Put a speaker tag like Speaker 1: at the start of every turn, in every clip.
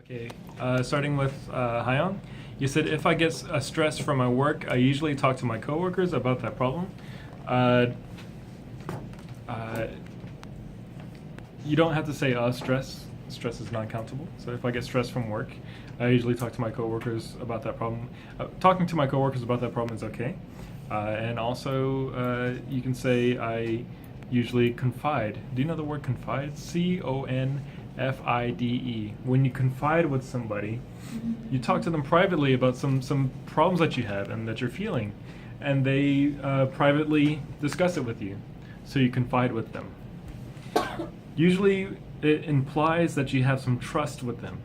Speaker 1: Okay, starting with Hyun. You said if I get stress from my work, I usually talk to my coworkers about that problem. Uh, uh, you don't have to say stress. Stress is not countable. So if I get stress from work, I usually talk to my coworkers about that problem. Talking to my coworkers about that problem is okay. And also, you can say I usually confide. Do you know the word confide? CONFIDE. When you confide with somebody, you talk to them privately about some problems that you have and that you're feeling, and they privately discuss it with you. So you confide with them. Usually, it implies that you have some trust with them.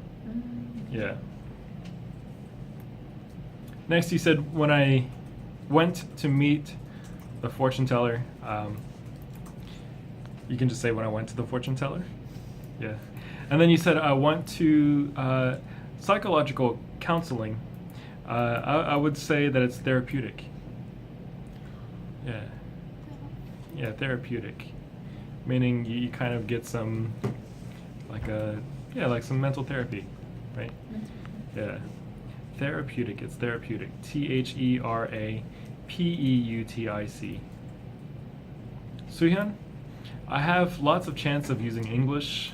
Speaker 1: Yeah. Next, you said when I went to meet the fortune teller. You can just say when I went to the fortune teller. Yeah. And then you said I went to psychological counseling. I would say that it's therapeutic. Yeah. Yeah, therapeutic. Meaning you kind of get some, like some mental therapy, right? Yeah. Therapeutic, it's therapeutic. THERAPEUTIC. Suhyun, I have lots of chance of using English.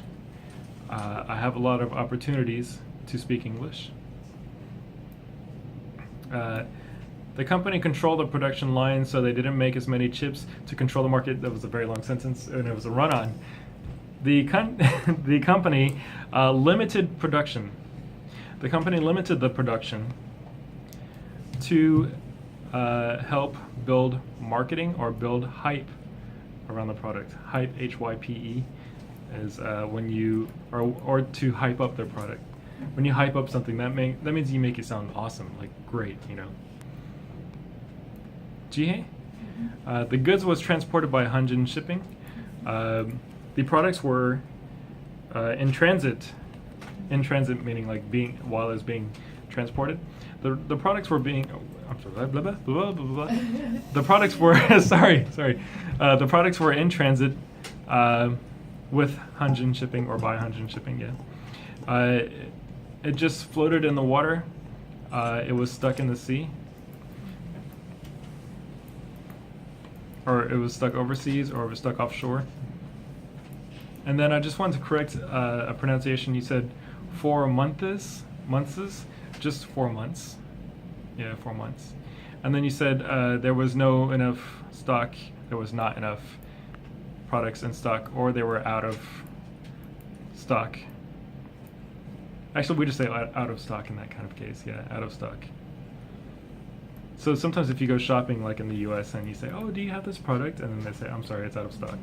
Speaker 1: I have a lot of opportunities to speak English. The company controlled the production line, so they didn't make as many chips to control the market. That was a very long sentence, and it was a run-on. The company limited production. The company limited the production to help build marketing or build hype around the product. Hype, HYPE, is when you or to hype up their product. When you hype up something, that means you make it sound awesome, like great, you know. Jihye? The goods was transported by Hanjin Shipping. The products were in transit. In transit meaning like while it's being transported. The products were being. I'm sorry. Blah, blah, blah, blah, blah, blah. The products were sorry. The products were in transit with Hanjin Shipping or by Hanjin Shipping. Yeah. It just floated in the water. It was stuck in the sea. Or it was stuck overseas, or it was stuck offshore. And then I just wanted to correct a pronunciation. You said 4 months, just 4 months. Yeah, 4 months. And then you said there was no enough stock, there was not enough products in stock, or they were out of stock. Actually, we just say out of stock in that kind of case. Yeah, out of stock. So sometimes if you go shopping like in the US and you say, oh, do you have this product? And then they say, I'm sorry, it's out of stock.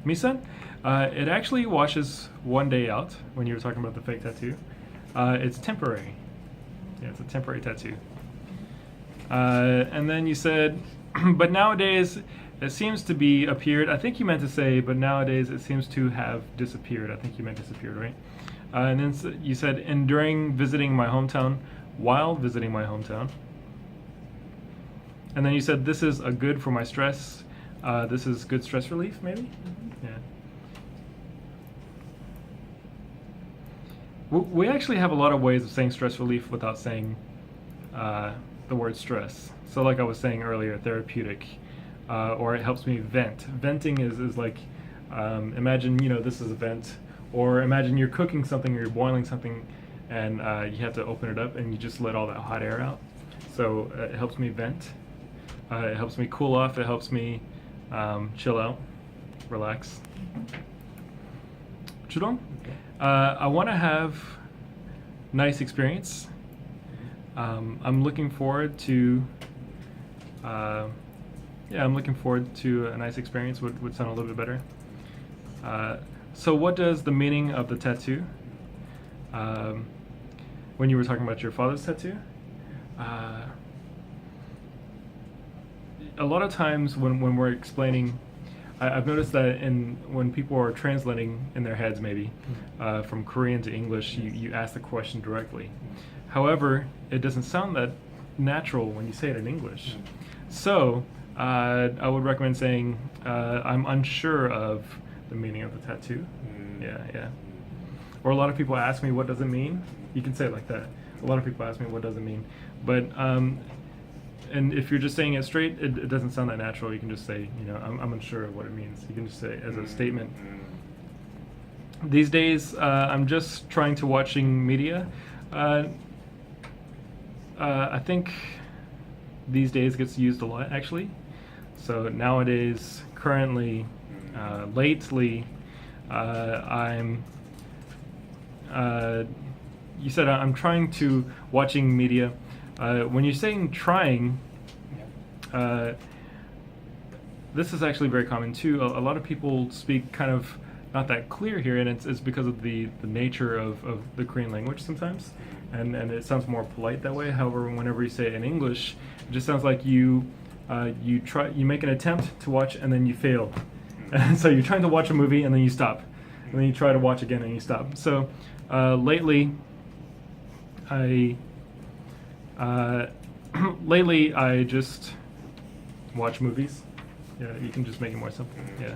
Speaker 1: Misan, it actually washes 1 day out when you were talking about the fake tattoo. It's temporary. Yeah, it's a temporary tattoo. And then you said, but nowadays it seems to be appeared. I think you meant to say, but nowadays it seems to have disappeared. I think you meant disappeared, right? And then you said, and during visiting my hometown, while visiting my hometown. And then you said, this is a good for my stress. This is good stress relief, maybe? Yeah. We actually have a lot of ways of saying stress relief without saying the word stress. So like I was saying earlier, therapeutic, or it helps me vent. Venting is like, imagine, this is a vent, or imagine you're cooking something or you're boiling something and you have to open it up and you just let all that hot air out. So it helps me vent. It helps me cool off. It helps me chill out, relax. Chudong, I want to have nice experience. I'm looking forward to. I'm looking forward to a nice experience. Would sound a little bit better. So, what does the meaning of the tattoo? When you were talking about your father's tattoo, a lot of times when we're explaining, I've noticed that when people are translating in their heads maybe from Korean to English, you ask the question directly. However, it doesn't sound that natural when you say it in English. So I would recommend saying, I'm unsure of the meaning of the tattoo. Yeah. Or a lot of people ask me, what does it mean? You can say it like that. A lot of people ask me, what does it mean? But, and if you're just saying it straight, it doesn't sound that natural. You can just say, I'm unsure of what it means. You can just say it as a statement. These days, I'm just trying to watching media. I think these days gets used a lot, actually. So nowadays, currently, lately, I'm. You said I'm trying to watching media. When you're saying trying, this is actually very common too. A lot of people speak kind of not that clear here, and it's because of the nature of the Korean language sometimes, and it sounds more polite that way. However, whenever you say it in English, it just sounds like you make an attempt to watch and then you fail. And so you're trying to watch a movie and then you stop, and then you try to watch again and you stop. So lately, I just watch movies. Yeah, you can just make it more simple. Yeah.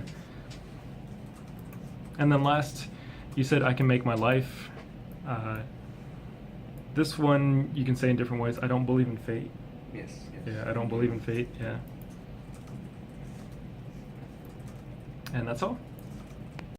Speaker 1: And then last, you said I can make my life. This one you can say in different ways. I don't believe in fate.
Speaker 2: Yes.
Speaker 1: Yeah, I don't believe in fate. Yeah. And that's all.